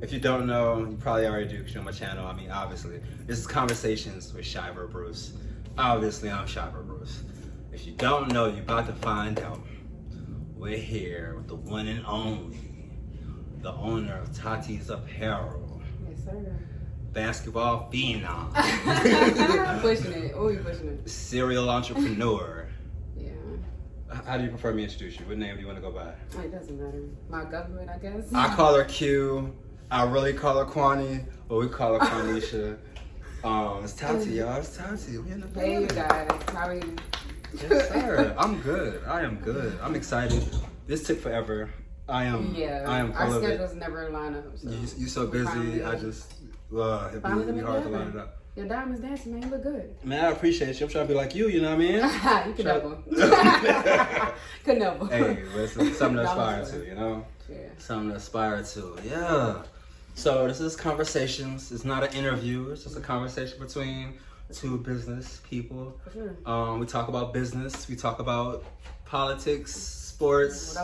If you don't know, you probably already do because you're on my channel. I mean, obviously. This is Conversations with Shiver Bruce. Obviously, I'm Shiver Bruce. If you don't know, you're about to find out. We're here with the one and only, the owner of Tati's Apparel. Yes, sir. Basketball phenom. Pushing it. Oh, you pushing it. Serial entrepreneur. Yeah. How do you prefer me to introduce you? What name do you want to go by? It doesn't matter. My government, I guess. I call her Q. I really call her Quani, or we call her Quanisha. It's Tati, y'all. It's Tati. We in the Hey, you building. guys. How are you? Yes, sir. I'm good. I am good. I'm excited. This took forever. I am Our full of it. schedules never line up. So You so busy. Finally. I just, it'd Finally be hard to together. line it up. Your diamonds dancing, man. You look good. Man, I appreciate you. I'm trying to be like you know what I mean? You could never. Could never. Hey, listen, something to aspire Dollars. to, you know? Yeah. Something to aspire to, yeah. So this is Conversations. It's not an interview. It's just a conversation between two business people. For sure. We talk about business. We talk about politics, sports,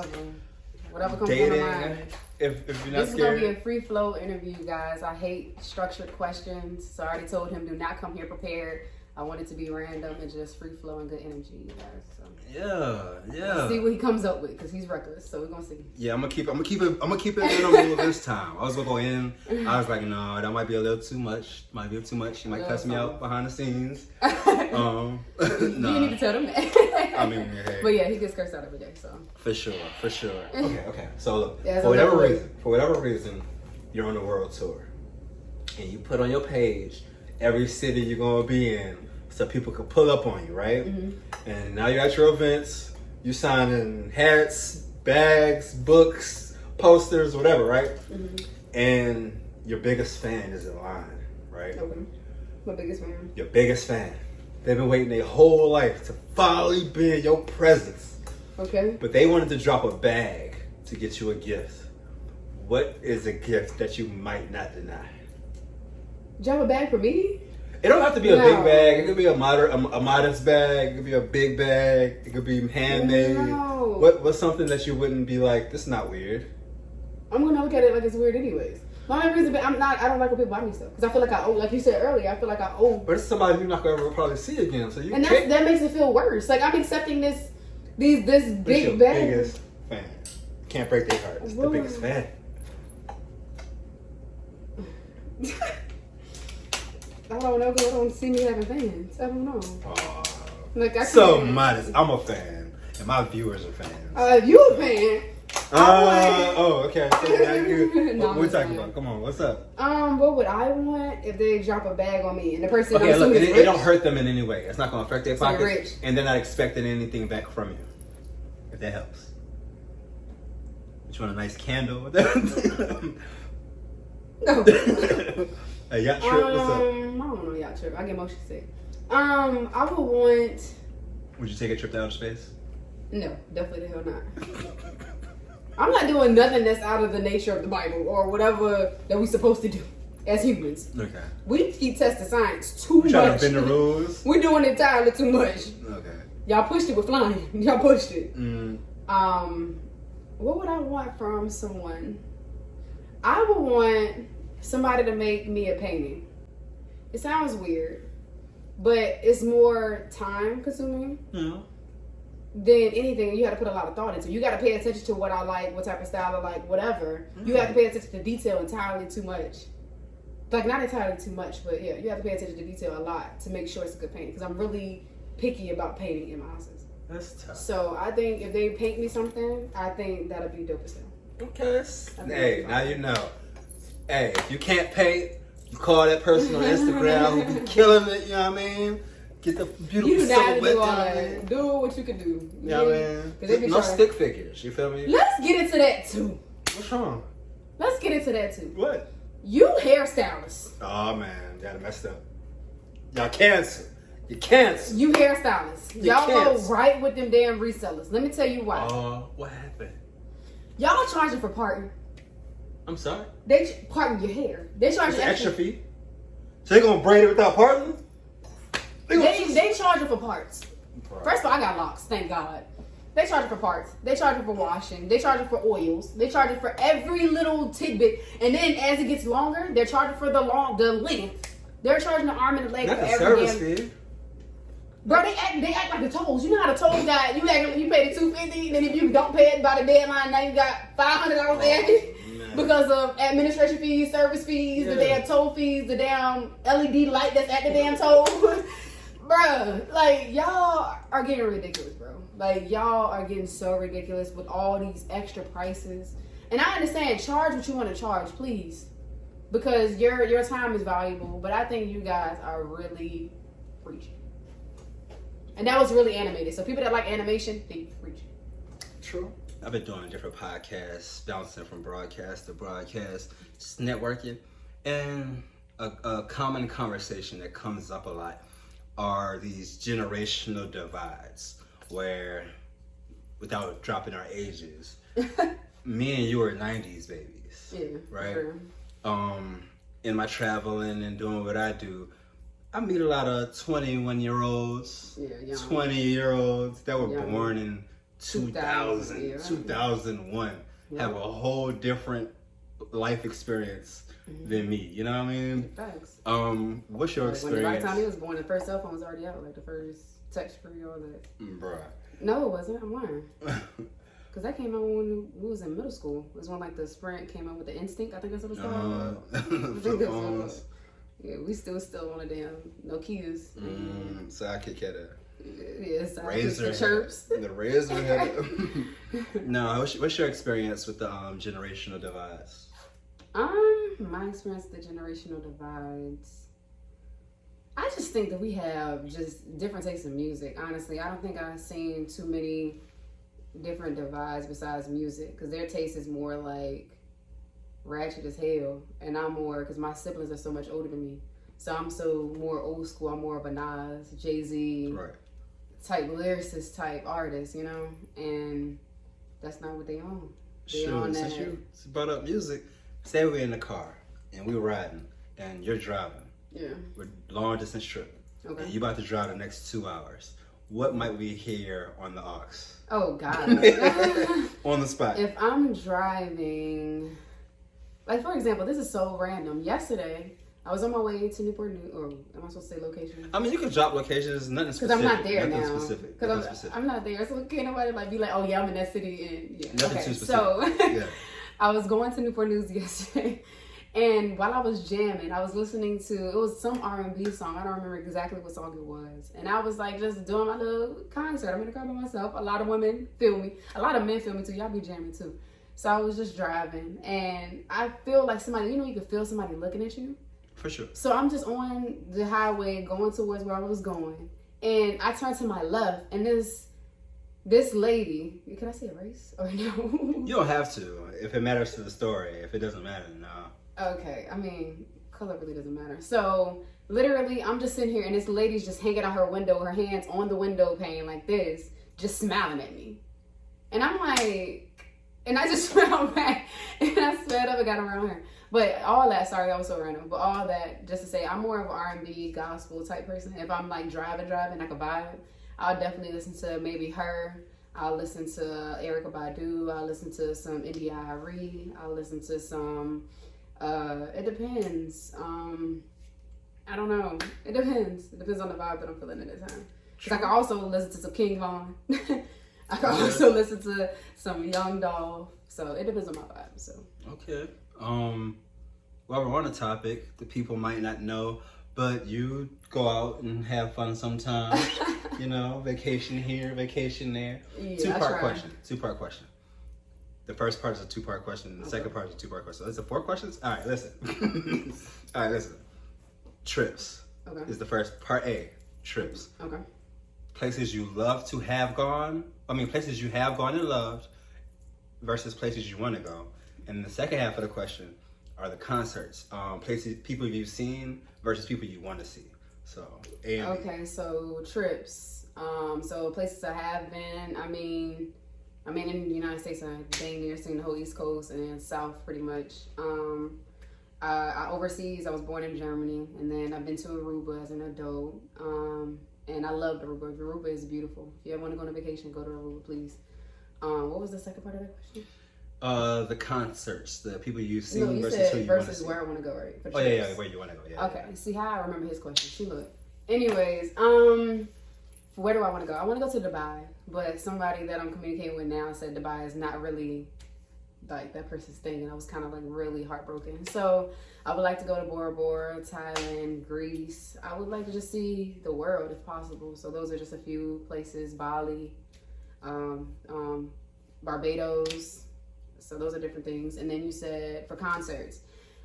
Whatever comes dating. to mind. If you're not This is gonna be scared. a free flow interview, guys. I hate structured questions, so I already told him do not come here prepared. I want it to be random and just free flow and good energy, you guys. So Yeah. see what he comes up with because he's reckless. So we're gonna see. Yeah, I'm gonna keep it minimal this time. I was gonna go in. I was like, no, that might be a little too much. Might be too much. You might cuss me out behind the scenes. You need to tell them that. I mean, hey. But yeah, he gets cursed out every day. So For sure. Okay. So look, Yeah, for whatever reason, you're on a world tour, and you put on your page every city you're gonna be in, so people can pull up on you, right? Mm-hmm. And now you're at your events, you signing hats, bags, books, posters, whatever, right? Mm-hmm. And your biggest fan is in line, right? okay, my biggest fan. Your biggest fan. They've been waiting their whole life to finally be in your presence. Okay. But they wanted to drop a bag to get you a gift. What is a gift that you might not deny? Drop a bag for me? It don't have to be a No. big bag. It could be a modest bag. It could be a big bag. It could be handmade. No. What's something that you wouldn't be like, this is not weird? I'm gonna look at it like it's weird anyways. My main reason, I don't like when people buy me stuff because I feel like I owe. Like you said earlier, I feel like I owe. But it's somebody you're not going to ever probably see again. So you And can't. that makes it feel worse. Like I'm accepting this What's big your bag. biggest fan? Can't break their heart. It's the Whoa. biggest fan. I don't know because I don't see me having fans. I don't know. Aw. Like I So can't- modest. I'm a fan, and my viewers are fans. If you a fan, Okay. So now you, No, what we I'm talking fine. about? Come on, what's up? what would I want if they drop a bag on me and the person Okay, I'm look, assuming is it rich? don't hurt them in any way. It's not going to affect their So you're pockets, rich. and they're not expecting anything back from you. If that helps. You want a nice candle? No. A yacht trip? What's up? I don't know yacht trip. I get motion sick. I would want. Would you take a trip to outer space? No, definitely the hell not. I'm not doing nothing that's out of the nature of the Bible or whatever that we're supposed to do as humans. Okay. We keep testing science too You trying much. to bend the rules? We're doing it entirely too much. Okay. Y'all pushed it with flying. Y'all pushed it. Mm. What would I want from someone? I would want somebody to make me a painting. It sounds weird, but it's more time consuming Yeah. than anything. You have to put a lot of thought into. You got to pay attention to what I like, what type of style I like, whatever. You have to pay attention to detail entirely too much. Like not entirely too much, but yeah, you have to pay attention to detail a lot to make sure it's a good painting. Because I'm really picky about painting in my houses. That's tough. So I think if they paint me something, I think that'll be dope as hell. Okay. Hey, now you know. Hey, if you can't paint, you call that person on Instagram who be killing it, you know what I mean? Get the beautiful You do not have to silhouette, do all you know what I that. mean? Do what you can do. You know what I mean? 'Cause they be No trying- stick figures, you feel me? Let's get into that too. What's wrong? Let's get into that too. What? You hairstylists. Oh man, y'all messed up. Y'all canceled. You canceled. You hairstylists. You Y'all go canceled. right with them damn resellers. Let me tell you why. What happened? Y'all charging for parting. I'm sorry. They parting your hair. They charge It's you an extra fee. So they gonna braid it without parting? They charging for parts. Bro. First of all, I got locks. Thank God. They charge it for parts. They charge it for washing. They charge it for oils. They charge it for every little tidbit. And then as it gets longer, they're charging for the length. They're charging the arm and the leg Not for the every service fee. Bro, they act like the tolls. You know how the tolls got, you pay the $250, and then if you don't pay it by the deadline, now you got $500 added because of administration fees, service fees, the damn toll fees, the damn LED light that's at the damn toll. Bruh, like, y'all are getting ridiculous, bro. Like, y'all are getting so ridiculous with all these extra prices. And I understand, charge what you want to charge, please. Because your time is valuable, but I think you guys are really preaching. And that was really animated. So people that like animation, they preach. True. I've been doing different podcasts, bouncing from broadcast to broadcast, just networking. And a common conversation that comes up a lot are these generational divides where, without dropping our ages, me and you are 90s babies. Yeah. Right? Sure. In my traveling and doing what I do, I meet a lot of 21-year-olds, 20-year-olds that were born in 2000, 2001, have a whole different life experience than me. You know what I mean? Facts. What's your experience? By the time he was born, the first cell phone was already out, like the first text free, all that. Bruh. No, it wasn't. I'm lying. Because that came out when we was in middle school. It was when like the Sprint came out with the Instinct. I think that's what it's called. Yeah, we still on the damn Nokias. So I could get a Razor chirps. The Razor head. No, what's your experience with the generational divides? My experience with the generational divides. I just think that we have just different tastes in music. Honestly, I don't think I've seen too many different divides besides music, because their taste is more like ratchet as hell, and I'm more, because my siblings are so much older than me, so I'm so more old school. I'm more of a Nas, Jay-Z type lyricist type artist, you know, and that's not what they own. Since you brought up music, say we're in the car and we're riding and you're driving, with long distance trip, and you about to drive the next 2 hours. What might we hear on the aux? Oh God. On the spot. If I'm driving, like, for example, this is so random. Yesterday, I was on my way to Newport News, or am I supposed to say location? I mean, you can drop locations, nothing specific. Because I'm not there nothing now. Specific. Because I'm not there, so can't nobody like be like, oh yeah, I'm in that city. And Nothing too specific. So I was going to Newport News yesterday, and while I was jamming, I was listening to, it was some R&B song. I don't remember exactly what song it was. And I was like just doing my little concert. I'm in the car by myself. A lot of women feel me. A lot of men feel me too. Y'all be jamming too. So I was just driving, and I feel like somebody, you know, you could feel somebody looking at you. For sure. So I'm just on the highway going towards where I was going, and I turned to my left, and this lady, can I say race or no? You don't have to if it matters to the story. If it doesn't matter, no. Okay, I mean, color really doesn't matter. So literally, I'm just sitting here, and this lady's just hanging out her window, her hands on the window pane like this, just smiling at me, and I'm like. And I just smiled back, and I sped up and got around her. But all that, sorry, that was so random. But all that, just to say, I'm more of an R&B, gospel type person. If I'm like driving, I can vibe. I'll definitely listen to maybe her. I'll listen to Erykah Badu. I'll listen to some India.Arie. I'll listen to some, it depends. I don't know. It depends. It depends on the vibe that I'm feeling at the time. Because I can also listen to some King Von. I can also listen to some Young Dolph, so it depends on my vibe. So okay. While we're on the topic, the people might not know, but you go out and have fun sometimes. You know, vacation here, vacation there. Yeah, Two-part question. The first part is a 2-part question. The second part is a 2-part question. So is it 4 questions? All right, listen. Trips is the first part. A. Trips. Okay. Places you love to have gone. Places you have gone and loved versus places you want to go. And the second half of the question are the concerts. Places, people you've seen versus people you want to see. So, okay, so trips. So places I have been, I mean, in the United States, I've been there, seen the whole East Coast and South pretty much. Overseas, I was born in Germany, and then I've been to Aruba as an adult. And I love Aruba. Aruba is beautiful. If you ever want to go on a vacation, go to Aruba, please. What was the second part of that question? The concerts, the people you've seen No, you versus said who you versus want to see. where I want to go, right? Oh yeah, where you want to go? Yeah. Okay. See how I remember his question. She look. Anyways, where do I want to go? I want to go to Dubai, but somebody that I'm communicating with now said Dubai is not really like that person's thing, and I was kind of like really heartbroken. So I would like to go to Bora Bora, Thailand, Greece. I would like to just see the world if possible. So those are just a few places. Bali, Barbados. So those are different things. And then you said for concerts,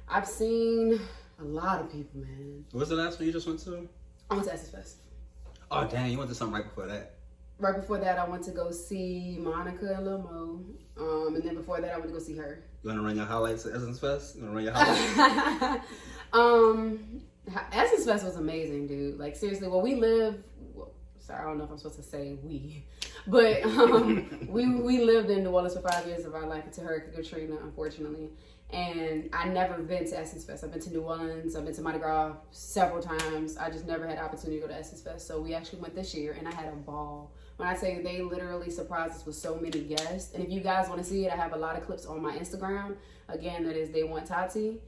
I've seen a lot of people, man. What was the last one you just went to? I went to SS Fest. Oh dang, you went to something right before that. Right before that, I went to go see Monica and Lil Mo. And then before that, I went to go see her. You want to run your highlights at Essence Fest? You want to run your highlights? Essence Fest was amazing, dude. Like, seriously, well, we live... Well, sorry, I don't know if I'm supposed to say we. But we lived in New Orleans for 5 years of our life until Hurricane Katrina, unfortunately. And I never been to Essence Fest. I've been to New Orleans. I've been to Mardi Gras several times. I just never had the opportunity to go to Essence Fest. So we actually went this year, and I had a ball. When I say they literally surprised us with so many guests. And if you guys want to see it, I have a lot of clips on my Instagram. Again, that is They Want Tati.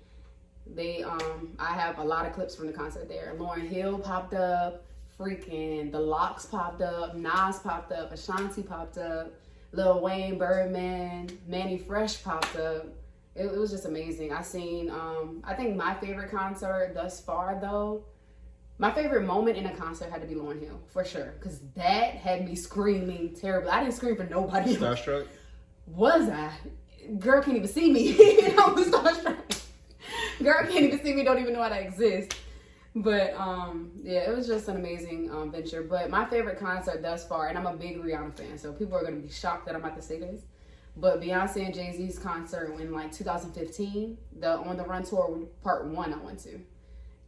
I have a lot of clips from the concert there. Lauryn Hill popped up. Freaking The Lox popped up. Nas popped up. Ashanti popped up. Lil Wayne, Birdman, Manny Fresh popped up. It was just amazing. I seen, I think my favorite concert thus far, though, my favorite moment in a concert had to be Lauryn Hill, for sure. Because that had me screaming terribly. I didn't scream for nobody. Starstruck? Was I? Girl can't even see me. I was starstruck. Girl can't even see me, don't even know how to exist. But, yeah, it was just an amazing venture. But my favorite concert thus far, and I'm a big Rihanna fan, so people are going to be shocked that I'm about to say this. But Beyonce and Jay-Z's concert in like 2015, the On the Run tour part 1 I went to.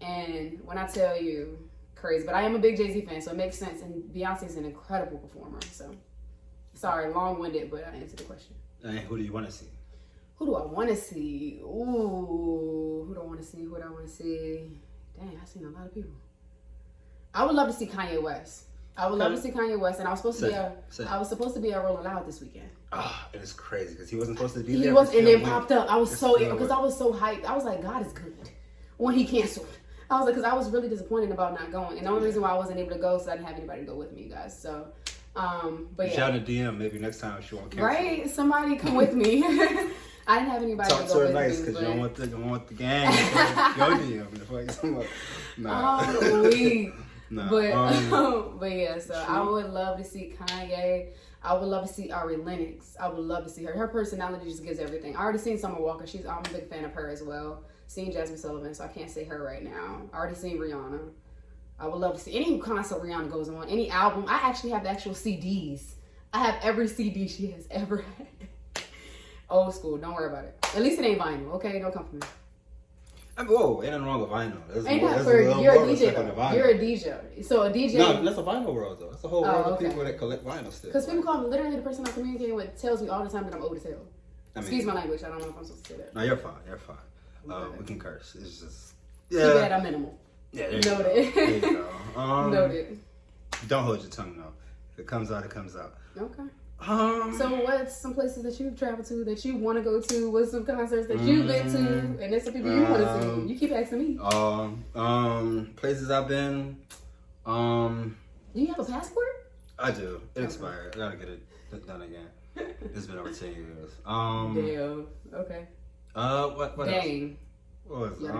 And when I tell you, crazy. But I am a big Jay-Z fan, so it makes sense. And Beyonce's an incredible performer. So, sorry, long-winded, but I answered the question. And who do you want to see? Who do I want to see? Ooh, who do I want to see? Who do I want to see? Dang, I've seen a lot of people. I would love to see Kanye West. I would love to see Kanye West, and I was supposed to be at Rolling Loud this weekend. Oh, it is crazy because he wasn't supposed to be there. He was, and then popped up. I was so hyped. I was like, God is good. When he canceled, I was like, because I was really disappointed about not going, and the only reason why I wasn't able to go is I didn't have anybody to go with me, you guys. So, but yeah. Shout a DM maybe next time she won't cancel. Right, somebody come with me. I didn't have anybody Talk to to go her with nice me. because you don't want the gang. Your DM. Nah. Weak. Nah. But yeah, so I would love to see Kanye. I would love to see Ari Lennox. I would love to see her. Her personality just gives everything. I already seen Summer Walker. I'm a big fan of her as well. Seen Jasmine Sullivan, so I can't say her right now. I already seen Rihanna. I would love to see any concert Rihanna goes on, any album. I actually have the actual CDs. I have every CD she has ever had. Old school. Don't worry about it. At least it ain't vinyl. Okay, don't come for me. Whoa, ain't nothing wrong with vinyl. Ain't that for you're a DJ though. You're a DJ. So a DJ. No, that's a vinyl world though. That's a whole world of people that collect vinyl still. Because people call me, literally the person I'm communicating with tells me all the time that I'm old as hell. Excuse my language. I don't know if I'm supposed to say that. No, you're fine. You're fine. We can curse. It's just Keep it at a minimal. Yeah, Noted. There you go. Noted. Don't hold your tongue though. If it comes out, it comes out. Okay. So what's some places that you've traveled to that you want to go to? What's some concerts that you've been to? And there's some people you want to see. You keep asking me. Places I've been. Do you have a passport? I do. It expired. I gotta get it done again. It's been over 10 years. Damn. Okay. What Dang. Else? What was it?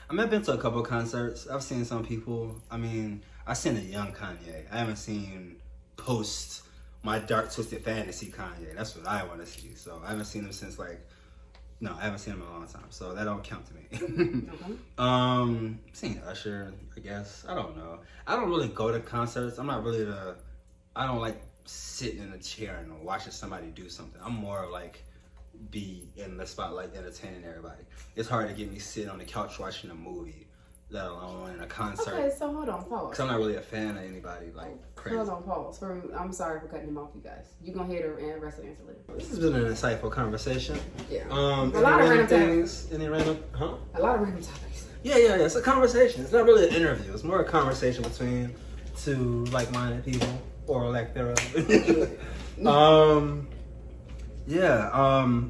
I've been to a couple of concerts. I've seen some people. I mean, I've seen a young Kanye. I haven't seen post my dark twisted fantasy Kanye. That's what I want to see. So I haven't seen him since I haven't seen him in a long time. So that don't count to me. Okay. Seen Usher, I guess. I don't know. I don't really go to concerts. I'm not really I don't like sitting in a chair and watching somebody do something. I'm more like be in the spotlight entertaining everybody. It's hard to get me sitting on the couch watching a movie, let alone in a concert. Okay, so hold on, pause. Because I'm not really a fan of anybody like crazy. Hold on, pause. I'm sorry for cutting him off, you guys. You're going to hear the rest of the answer later. This has been an insightful conversation. Yeah. A lot of random things. Any random, A lot of random topics. Yeah. It's a conversation. It's not really an interview. It's more a conversation between to like-minded people or lack thereof.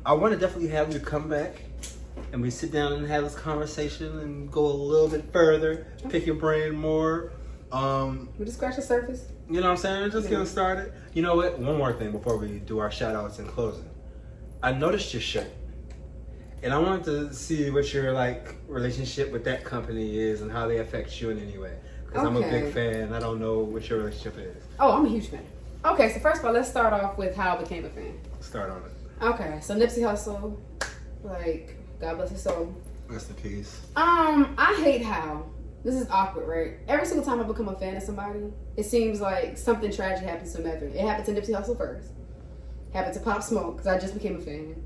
I want to definitely have you come back and we sit down and have this conversation and go a little bit further, pick your brain more. We just scratch the surface. You know what I'm saying? Just getting started. You know what? One more thing before we do our shout outs and closing. I noticed your shirt. And I wanted to see what your relationship with that company is and how they affect you in any way. Because I'm a big fan. I don't know what your relationship is. Oh, I'm a huge fan. Okay, so first of all, let's start off with how I became a fan. Start on it. Okay, so Nipsey Hussle, God bless his soul. Rest in peace. I hate how this is awkward, right? Every single time I become a fan of somebody, it seems like something tragic happens to them. It happened to Nipsey Hussle first. It happened to Pop Smoke because I just became a fan.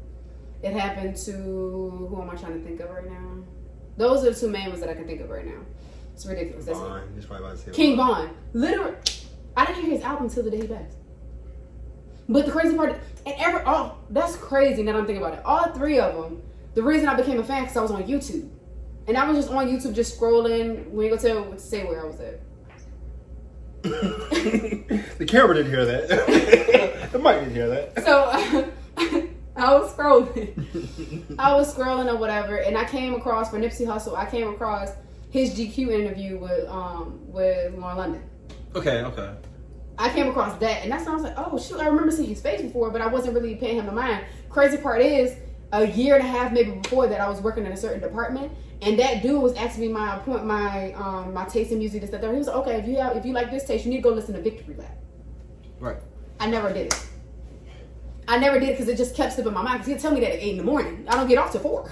It happened to who am I trying to think of right now? Those are the two main ones that I can think of right now. It's ridiculous. That's it. King Von. Literally, I didn't hear his album until the day he passed. But the crazy part, that's crazy now that I'm thinking about it. All three of them, the reason I became a fan because I was on YouTube. And I was just on YouTube just scrolling. We ain't gonna say where I was at. The camera didn't hear that. The mic didn't hear that. So I was scrolling or whatever, and I came across, for Nipsey Hussle, I came across his GQ interview with Lauren London. Okay. I came across that, and that's when I was like, oh shoot, I remember seeing his face before, but I wasn't really paying him no mind. Crazy part is, a year and a half maybe before that, I was working in a certain department, and that dude was asking me my taste in music and stuff. He was like, okay, if you like this taste, you need to go listen to Victory Lap. Right. I never did it. Because it just kept slipping my mind. Because he'd tell me that at 8 in the morning. I don't get off till 4.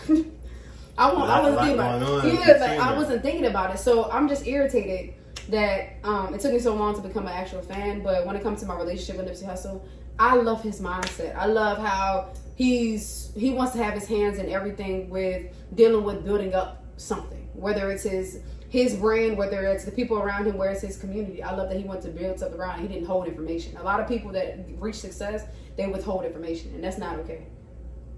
I wasn't thinking about it. I wasn't thinking about it. So I'm just irritated that it took me so long to become an actual fan. But when it comes to my relationship with Nipsey Hussle, I love his mindset. I love how he wants to have his hands in everything with dealing with building up something. Whether it's his brand, whether it's the people around him, where it's his community. I love that he wants to build something around. He didn't hold information. A lot of people that reach success, they withhold information, and that's not okay.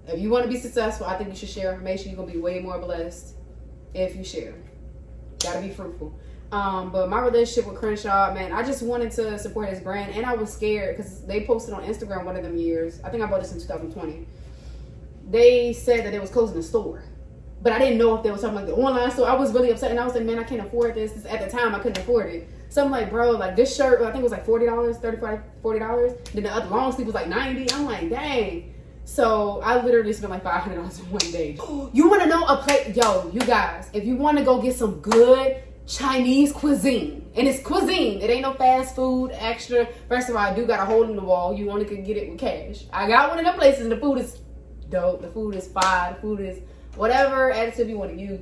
If you want to be successful, I think you should share information. You're going to be way more blessed if you share. Gotta be fruitful. But my relationship with Quanisha, man, I just wanted to support his brand, and I was scared because they posted on Instagram one of them years. I think I bought this in 2020. They said that they was closing the store. But I didn't know if they was talking like the online store. I was really upset, and I was like, man, I can't afford this. At the time, I couldn't afford it. So I'm like, bro, like this shirt, I think it was like $40, $35, $40. Then the other long sleeve was like $90. I'm like, dang. So I literally spent like $500 in one day. You want to know a place? Yo, you guys, if you want to go get some good Chinese cuisine, and it's cuisine, it ain't no fast food extra. First of all, I do got a hole in the wall. You only can get it with cash. I got one of them places, and the food is dope. The food is fire. The food is whatever additive you want to use,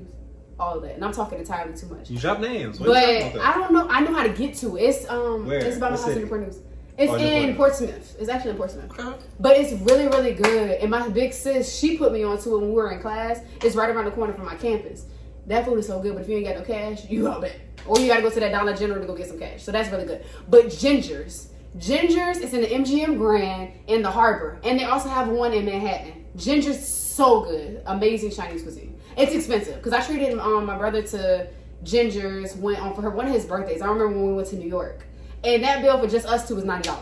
all of that. And I'm talking entirely too much. You drop names. But I don't know. I know how to get to it. It's it's about my house in Newport News. It's in Portsmouth. It's actually in Portsmouth. Okay. But it's really, really good. And my big sis, she put me onto it when we were in class. It's right around the corner from my campus. That food is so good, but if you ain't got no cash, you out there. Or you gotta go to that Dollar General to go get some cash. So that's really good. But Ginger's is in the MGM Grand in the Harbor. And they also have one in Manhattan. Ginger's so good. Amazing Chinese cuisine. It's expensive because I treated my brother to Ginger's for one of his birthdays. I remember when we went to New York, and that bill for just us two was $90.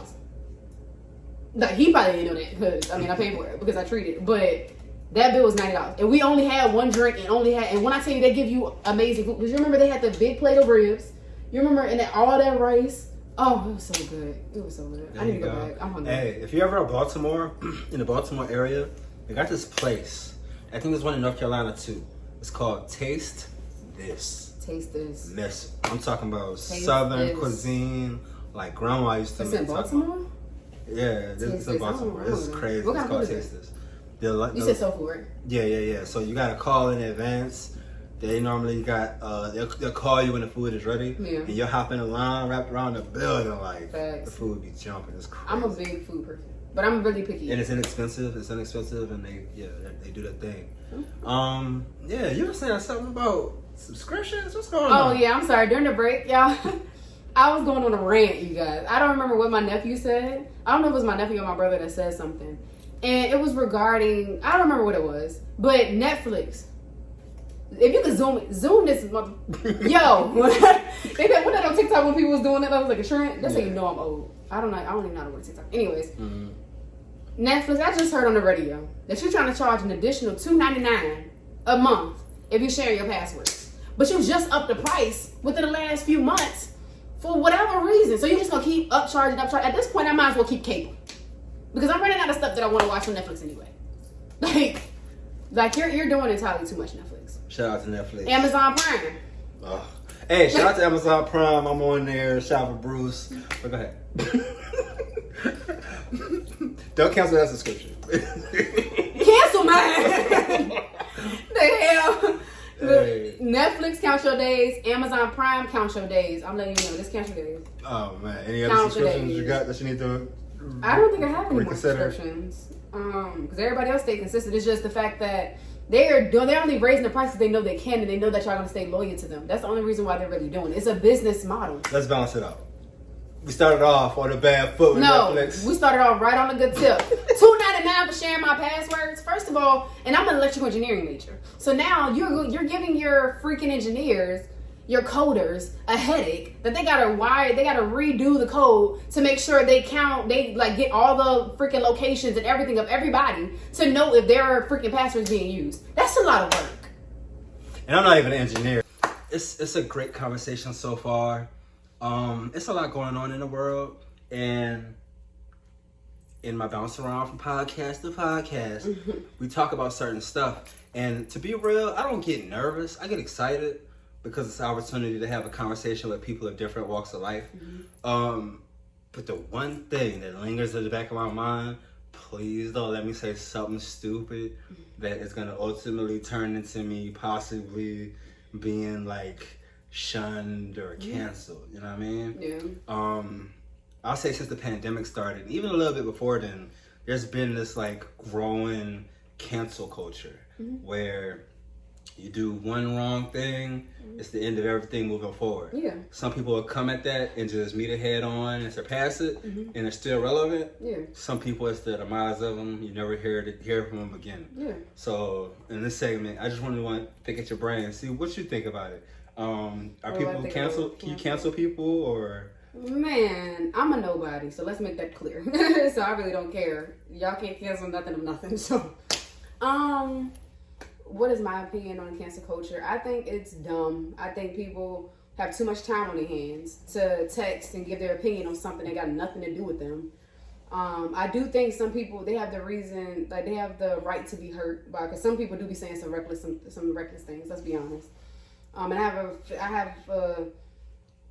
Like, he probably didn't know that because I paid for it because I treated. But that bill was $90, and we only had one drink and when I tell you they give you amazing food, because you remember they had the big plate of ribs. You remember and all that rice. Oh, it was so good. It was so good. I need to go back. I'm hungry. Hey, if you're ever in Baltimore, in the Baltimore area, they got this place. I think there's one in North Carolina too. It's called Taste This. Taste This. Miss. I'm talking about Southern cuisine, like grandma used to make. It's in Baltimore? Yeah, this is in Baltimore. This is crazy. It's called Taste This. You said soul food, right? Yeah. So you gotta call in advance. They normally got they'll call you when the food is ready, and you'll hop in a line wrapped around the building like the food be jumping. It's crazy. I'm a big food person, but I'm really picky. And it's inexpensive. and they do that thing. You were saying something about subscriptions. What's going on? Oh yeah, I'm sorry. During the break, y'all, I was going on a rant, you guys. I don't remember what my nephew said. I don't know if it was my nephew or my brother that said something. And it was regarding, I don't remember what it was, but Netflix. If you could zoom this mother. Yo, they did what that on TikTok when people was doing that. I was like a trend. That's how you know I'm old. I don't even know how to work TikTok. Anyways, Netflix. I just heard on the radio that you're trying to charge an additional $2.99 a month if you share your passwords, but you just upped the price within the last few months for whatever reason. So you're just gonna keep upcharging. At this point, I might as well keep cable because I'm running out of stuff that I want to watch on Netflix anyway. Like you're doing entirely too much Netflix. Shout out to Netflix. Amazon Prime. Oh. Hey, shout out to Amazon Prime. I'm on there. Shiver Bruce. But go ahead. Don't cancel that subscription. Cancel mine. The hell. Hey. Netflix counts your days. Amazon Prime counts your days. I'm letting you know. This counts your days. Oh man. Any other subscriptions you got that you need to? I don't think I have any more subscriptions. Because everybody else stay consistent. It's just the fact that they're only raising the prices they know they can, and they know that y'all gonna stay loyal to them. That's the only reason why they're really doing it. It's a business model. Let's balance it out. We started off on a bad foot with Netflix. We started off right on a good tip. $2.99 for sharing my passwords. First of all, and I'm an electrical engineering major, so now you're giving your freaking engineers, your coders, a headache that they gotta redo the code to make sure they get all the freaking locations and everything of everybody to know if their freaking passwords being used. That's a lot of work. And I'm not even an engineer. It's a great conversation so far. It's a lot going on in the world, and in my bounce around from podcast to podcast, we talk about certain stuff. And to be real, I don't get nervous. I get excited because it's an opportunity to have a conversation with people of different walks of life. But the one thing that lingers in the back of my mind, please don't let me say something stupid that is going to ultimately turn into me possibly being like shunned or canceled. You know what I mean? Yeah. I'll say since the pandemic started, even a little bit before then, there's been this like growing cancel culture where you do one wrong thing, it's the end of everything moving forward. Yeah. Some people will come at that and just meet it head on and surpass it, and it's still relevant. Yeah. Some people, it's the demise of them. You never hear from them again. Yeah. So in this segment, I just want to pick at your brain and see what you think about it. Are people cancel? Can you cancel people or? Man, I'm a nobody, so let's make that clear. So I really don't care. Y'all can't cancel nothing of nothing. So, what is my opinion on cancel culture? I think it's dumb. I think people have too much time on their hands to text and give their opinion on something that got nothing to do with them. I do think some people, they have the reason, like they have the right to be hurt by, because some people do be saying some reckless things. Let's be honest. And I have an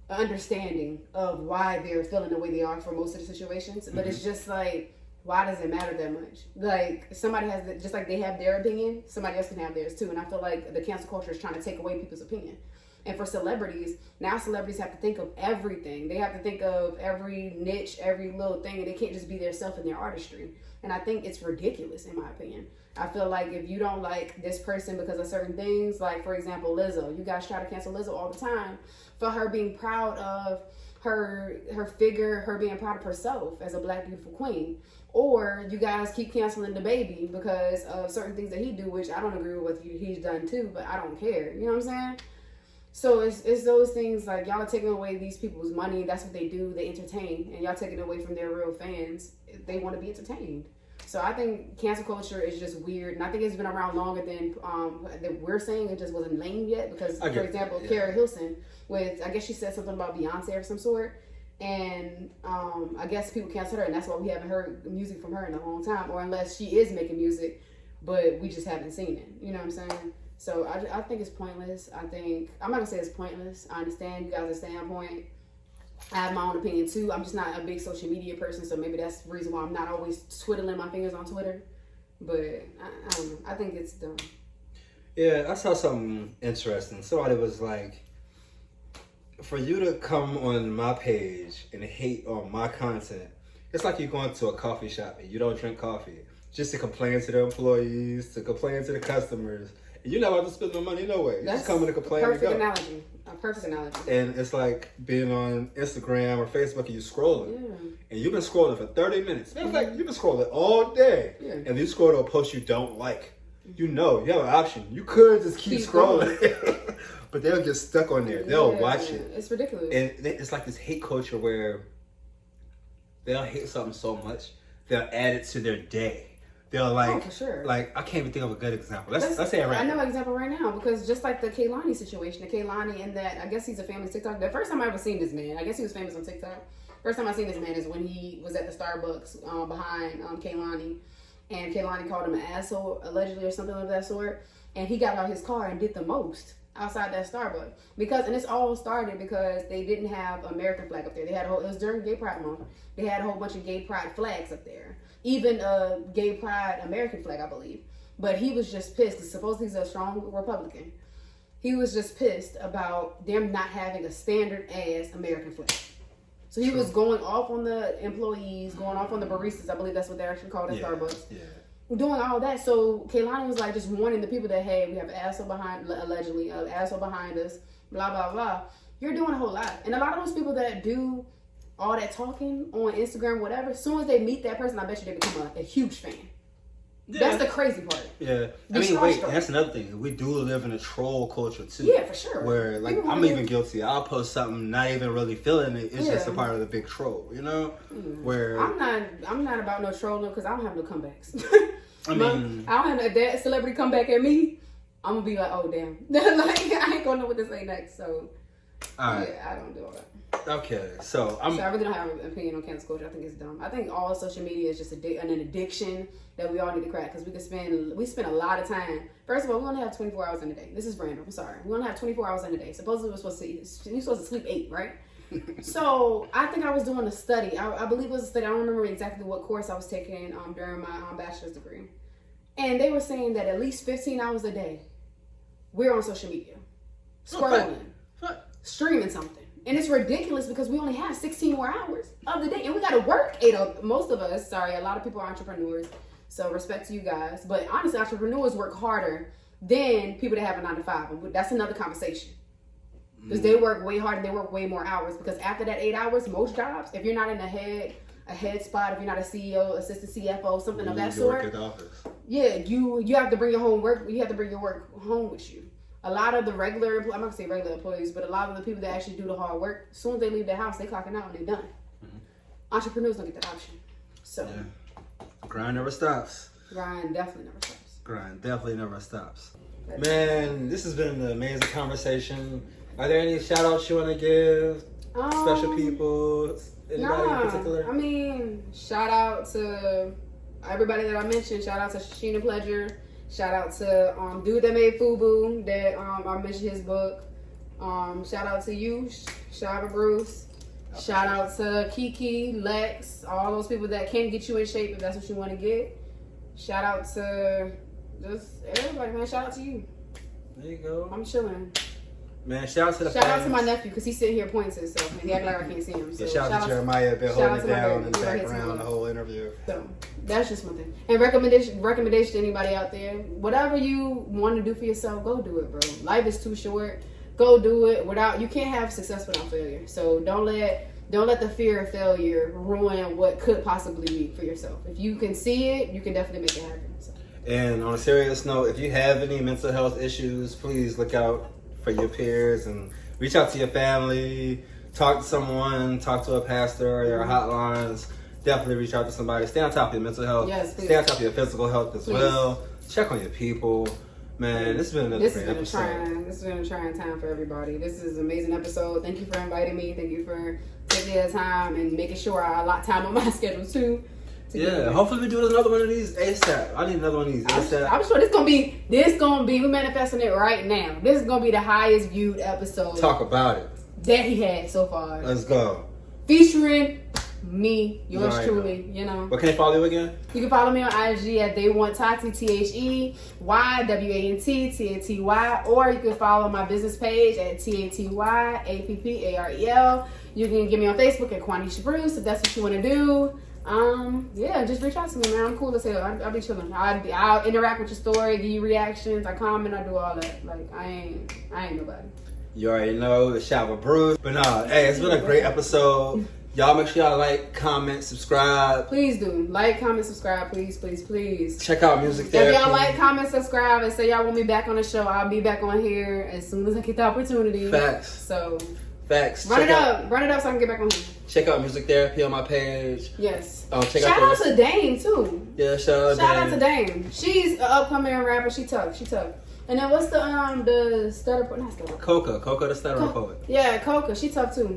understanding of why they're feeling the way they are for most of the situations, but it's just like, why does it matter that much? Like somebody has just like they have their opinion, somebody else can have theirs too. And I feel like the cancel culture is trying to take away people's opinion. And for celebrities, now celebrities have to think of everything. They have to think of every niche, every little thing, and they can't just be their self in their artistry. And I think it's ridiculous, in my opinion. I feel like if you don't like this person because of certain things, like for example, Lizzo, you guys try to cancel Lizzo all the time for her being proud of her figure, her being proud of herself as a black beautiful queen. Or you guys keep canceling the baby because of certain things that he do, which I don't agree with what he's done too, but I don't care. You know what I'm saying? So it's those things like y'all are taking away these people's money. That's what they do. They entertain, and y'all taking away from their real fans. They want to be entertained. So I think cancel culture is just weird, and I think it's been around longer than that we're saying. It just wasn't named yet because, for example, Kara Hilson I guess she said something about Beyonce or some sort, and I guess people canceled her, and that's why we haven't heard music from her in a long time, or unless she is making music, but we just haven't seen it. You know what I'm saying? So I think it's pointless. I'm not gonna say it's pointless. I understand you guys' standpoint. I have my own opinion too. I'm just not a big social media person, so maybe that's the reason why I'm not always twiddling my fingers on Twitter. But I don't know. I think it's dumb. Yeah, I saw something interesting. Somebody was like, for you to come on my page and hate on my content, it's like you're going to a coffee shop and you don't drink coffee just to complain to the employees, to complain to the customers. You're not about to spend no money no way. You're just coming to complain and go. A perfect analogy. And it's like being on Instagram or Facebook and you scrolling. Yeah. And you've been scrolling for 30 minutes. Matter of fact, you've been scrolling all day. Yeah. And you scroll to a post you don't like. You know, you have an option. You could just keep scrolling. But they'll get stuck on there. They'll watch it. It's ridiculous. And it's like this hate culture where they'll hate something so much, they'll add it to their day. They'll like, for sure. Like, I can't even think of a good example. Let's say it right I know now. an example right now because just like the Kaylani situation, the Kaylani and that, I guess he's a famous TikTok. The first time I ever seen this man, I guess he was famous on TikTok. First time I seen this man is when he was at the Starbucks behind Kaylani, and Kaylani called him an asshole allegedly or something of that sort, and he got out his car and did the most outside that Starbucks and this all started because they didn't have American flag up there. They had it was during Gay Pride Month. They had a whole bunch of Gay Pride flags up there, even a Gay Pride American flag, I believe. But he was just pissed because supposedly he's a strong Republican. He was just pissed about them not having a standard ass American flag. So he was going off on the employees, going off on the baristas. I believe that's what they're actually called at Starbucks. Yeah. Doing all that. So Kaylani was like just warning the people that, hey, we have an asshole behind, allegedly, an asshole behind us, blah, blah, blah. You're doing a whole lot. And a lot of those people that do all that talking on Instagram, whatever, as soon as they meet that person, I bet you they become a huge fan. Yeah. That's the crazy part. Yeah. I mean, wait, that's another thing. We do live in a troll culture too. Yeah, for sure. Where, like, I'm even guilty. I'll post something not even really feeling it. It's just a part of the big troll, you know? Where I'm not about no trolling because I don't have no comebacks. I mean, I don't have if that celebrity come back at me, I'm gonna be like, oh damn. Like, I ain't gonna know what to say next. So yeah, I don't do all that. Okay, so I really don't have an opinion on cancel culture. I think it's dumb. I think all social media is just an addiction that we all need to crack because we spend a lot of time. First of all, we only have 24 hours in a day. This is random. I'm sorry. We only have 24 hours in a day. Supposedly we're supposed to sleep 8, right? So I think I was doing a study. I believe it was a study. I don't remember exactly what course I was taking during my bachelor's degree, and they were saying that at least 15 hours a day we're on social media, scrolling, streaming something. And it's ridiculous because we only have 16 more hours of the day. And we got to work 8 of most of us. Sorry, a lot of people are entrepreneurs. So respect to you guys. But honestly, entrepreneurs work harder than people that have a 9 to 5. That's another conversation. Because they work way harder and they work way more hours. Because after that 8 hours, most jobs, if you're not in a head spot, if you're not a CEO, assistant CFO, something of that sort. Work at the office. Yeah, you have to bring your work home with you. A lot of the I'm not going to say regular employees, but a lot of the people that actually do the hard work, as soon as they leave their house, they clocking out and they're done. Entrepreneurs don't get that option. So, grind never stops. Grind definitely never stops. Man, this has been an amazing conversation. Are there any shout outs you want to give? Special people? Anybody in particular? I mean, shout out to everybody that I mentioned. Shout out to Sheena Pleasure. Shout out to dude that made FUBU that I mentioned his book. Shout out to you, Shiver Bruce. Shout out to Kiki, Lex, all those people that can get you in shape if that's what you want to get. Shout out to just everybody, man. Shout out to you. There you go. I'm chilling. Man, shout out to the Shout out to my nephew because he's sitting here pointing to himself and he act like I can't see him. So shout out to Jeremiah been holding it down in the background the whole interview. So that's just one thing. And recommendation to anybody out there, whatever you want to do for yourself, go do it, bro. Life is too short. Go do it. You can't have success without failure. So don't let the fear of failure ruin what could possibly be for yourself. If you can see it, you can definitely make it happen. So. And on a serious note, if you have any mental health issues, please look out for your peers and reach out to your family, talk to someone, talk to a pastor. There are hotlines. Definitely reach out to somebody. Stay on top of your mental health. Yes, please. Stay on top of your physical health as well. Check on your people. Man, this has been another great episode. This has been a trying time for everybody. This is an amazing episode. Thank you for inviting me. Thank you for taking the time and making sure I allot time on my schedule too. Yeah, hopefully we do another one of these ASAP. I need another one of these ASAP. I'm sure this gonna be, we're manifesting it right now. This is gonna be the highest viewed episode. Talk about it. That he had so far. Let's go. Featuring me, yours truly, you know. What can they follow you again? You can follow me on IG at They Want Tati, THEYWANT, or you can follow my business page at TATYAPPAREL. You can get me on Facebook at Quanisha Bruce if that's what you want to do. Just reach out to me, man. I'm cool as hell. I'll be chilling. I'll interact with your story, give you reactions, I comment, I do all that. Like I ain't nobody. You already know the Shiver Bruce. But hey, it's been a great episode. Y'all make sure y'all like, comment, subscribe. Please do. Like, comment, subscribe. Please, please, please. Check out Music Therapy. If y'all like, comment, subscribe, and say y'all want me back on the show, I'll be back on here as soon as I get the opportunity. Facts. So, Facts. Run it up so I can get back on here. Check out Music Therapy on my page. Yes. Shout out to Dame, too. Yeah, shout out to Dame. She's an upcoming rapper. She tough. And then what's the stutter poet? Not stutter. Coca the stutter poet. Yeah, Coca. She tough too.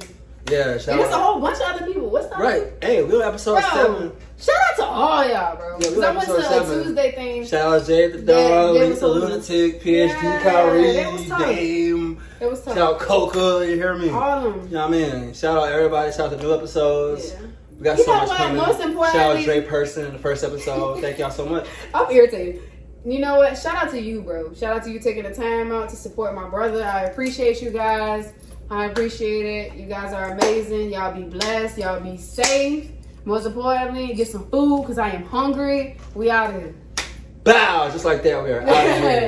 Yeah, shout and out. there's a whole bunch of other people. What's the right? Hey, we on episode 7. Shout out to all y'all, bro. Yeah, Cause I went to a Tuesday thing. Shout out Jay the Dog, Lisa Lunatic, PhD Kyrie, Dame. It was tough. Shout out Coca. You hear me? All of them. You know what I mean? Shout out everybody. Shout out to new episodes. Yeah. We got so much coming. Most importantly, shout out Dre Person in the first episode. Thank y'all so much. I'm irritated. You know what? Shout out to you, bro. Shout out to you taking the time out to support my brother. I appreciate you guys. I appreciate it. You guys are amazing. Y'all be blessed. Y'all be safe. Most importantly, get some food because I am hungry. We out of here. Bow! Just like that, we are out of here.